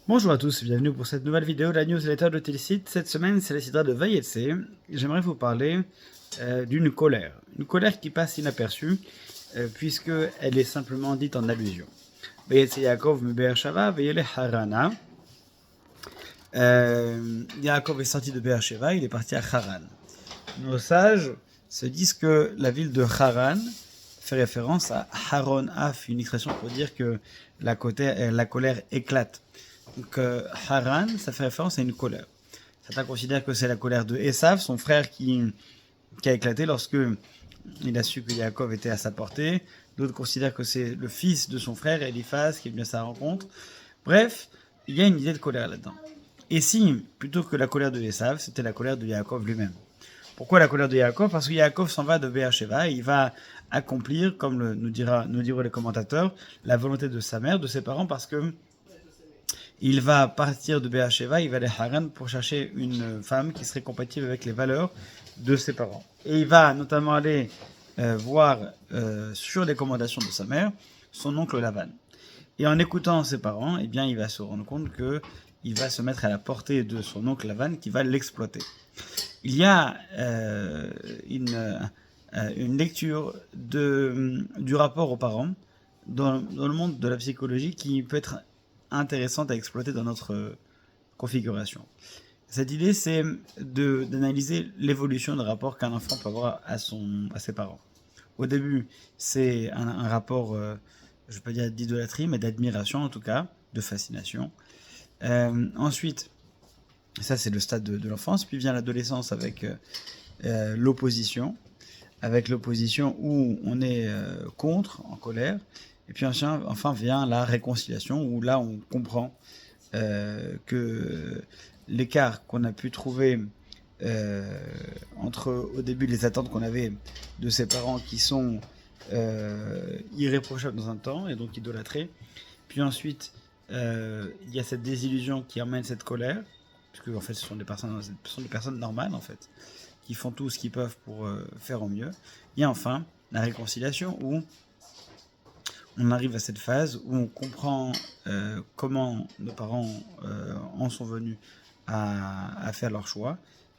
Bonjour à tous, bienvenue pour cette nouvelle vidéo de la newsletter de Télécite. Cette semaine, c'est la sidra de Vayetse. J'aimerais vous parler d'une colère. Une colère qui passe inaperçue, puisqu'elle est simplement dite en allusion. Vayetse Yaakov me Be'er-Sheva, Vayele Harana. Yaakov est sorti de Be'er-Sheva, il est parti à Haran. Nos sages se disent que la ville de Haran fait référence à Haron Af, une expression pour dire que la colère éclate. Donc Haran, ça fait référence à une colère. Certains considèrent que c'est la colère de Esav, son frère qui a éclaté lorsque il a su que Yaakov était à sa portée. D'autres considèrent que c'est le fils de son frère, Eliphaz, qui est venu à sa rencontre. Bref, il y a une idée de colère là-dedans. Et si, plutôt que la colère de Esav, c'était la colère de Yaakov lui-même. Pourquoi la colère de Yaakov? Parce que Yaakov s'en va de Be'er-Sheva et il va accomplir, comme nous diront les commentateurs, la volonté de sa mère, de ses parents, parce que il va partir de Be'er-Sheva, il va aller à Haran pour chercher une femme qui serait compatible avec les valeurs de ses parents. Et il va notamment aller voir, sur les recommandations de sa mère, son oncle Lavan. Et en écoutant ses parents, eh bien, il va se rendre compte qu'il va se mettre à la portée de son oncle Lavan qui va l'exploiter. Il y a une lecture du rapport aux parents dans le monde de la psychologie qui peut être intéressante à exploiter dans notre configuration. Cette idée, c'est d'analyser l'évolution de rapport qu'un enfant peut avoir à ses parents. Au début, c'est un rapport, je ne vais pas dire d'idolâtrie, mais d'admiration en tout cas, de fascination. Ensuite, ça c'est le stade de l'enfance, puis vient l'adolescence avec l'opposition, où on est contre, en colère, et puis enfin vient la réconciliation, où là on comprend que l'écart qu'on a pu trouver entre au début les attentes qu'on avait de ses parents qui sont irréprochables dans un temps et donc idolâtrés, puis ensuite il y a cette désillusion qui amène cette colère, puisque en fait ce sont des personnes normales en fait, qui font tout ce qu'ils peuvent pour faire au mieux. Et enfin, la réconciliation, où on arrive à cette phase où on comprend comment nos parents en sont venus à faire leur choix,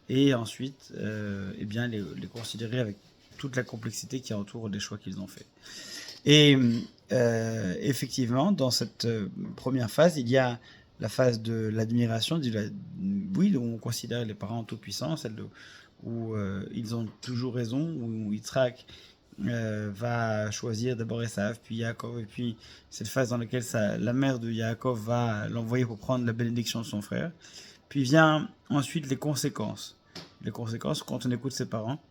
et ensuite eh bien, les considérer avec toute la complexité qui entoure les choix qu'ils ont faits. Et effectivement, dans cette première phase, il y a la phase de l'admiration, oui, où on considère les parents tout-puissants, celle où ils ont toujours raison, où Yitzhak va choisir d'abord Esav, puis Yaakov, et puis cette phase dans laquelle la mère de Yaakov va l'envoyer pour prendre la bénédiction de son frère. Puis vient ensuite les conséquences. Les conséquences, quand on écoute ses parents,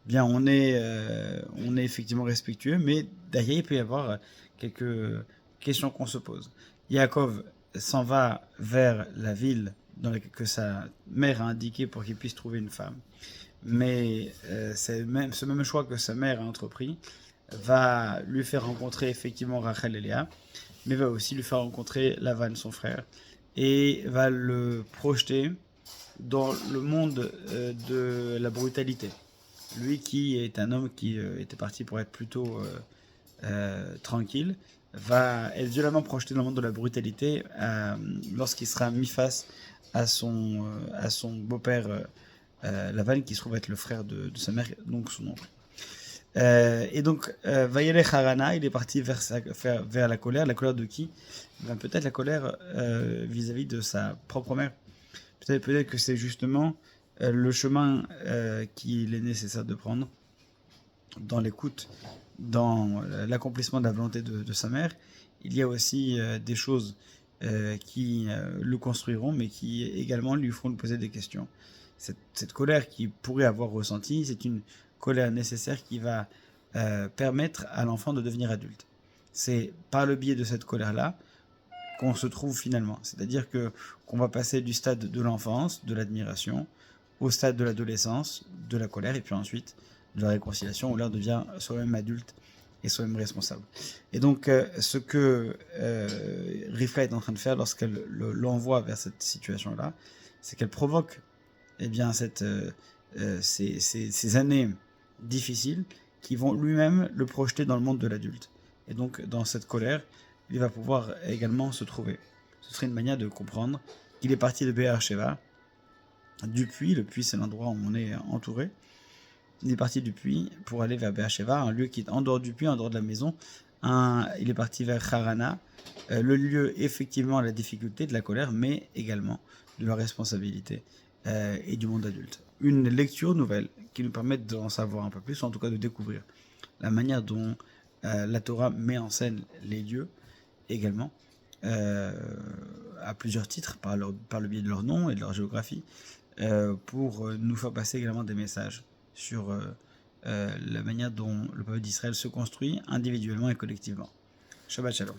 bien on est effectivement respectueux, mais derrière il peut y avoir quelques questions qu'on se pose. Yaakov s'en va vers la ville que sa mère a indiquée pour qu'il puisse trouver une femme. Mais ce même choix que sa mère a entrepris va lui faire rencontrer effectivement Rachel et Léa, mais va aussi lui faire rencontrer Lavan, son frère, et va le projeter dans le monde de la brutalité. Lui qui est un homme qui était parti pour être plutôt tranquille, va être violemment projeté dans le monde de la brutalité lorsqu'il sera mis face à son beau-père Lavan, qui se trouve être le frère de sa mère, donc son oncle. Et donc, Vayele Harana, il est parti vers la colère. La colère de qui? Ben, peut-être la colère vis-à-vis de sa propre mère. Peut-être que c'est justement le chemin qu'il est nécessaire de prendre dans l'écoute, dans l'accomplissement de la volonté de sa mère. Il y a aussi des choses qui le construiront, mais qui également lui feront poser des questions. Cette colère qu'il pourrait avoir ressentie, c'est une colère nécessaire qui va permettre à l'enfant de devenir adulte. C'est par le biais de cette colère-là qu'on se trouve finalement. C'est-à-dire qu'on va passer du stade de l'enfance, de l'admiration, au stade de l'adolescence, de la colère, et puis ensuite de la réconciliation, où l'on devient soi-même adulte et soi-même responsable. Et donc, ce que Rivka est en train de faire lorsqu'elle l'envoie vers cette situation-là, c'est qu'elle provoque eh bien, ces années difficiles qui vont lui-même le projeter dans le monde de l'adulte. Et donc, dans cette colère, il va pouvoir également se trouver. ce serait une manière de comprendre qu'il est parti de Be'er-Sheva, du puits. Le puits, c'est l'endroit où on est entouré. Il est parti du puits pour aller vers Be'er-Sheva, un lieu qui est en dehors du puits, en dehors de la maison. Il est parti vers Harana, le lieu effectivement à la difficulté, de la colère, mais également de la responsabilité et du monde adulte. Une lecture nouvelle qui nous permet d'en savoir un peu plus, ou en tout cas de découvrir la manière dont la Torah met en scène les lieux également, à plusieurs titres, par le biais de leur nom et de leur géographie, pour nous faire passer également des messages sur la manière dont le peuple d'Israël se construit individuellement et collectivement. Shabbat Shalom.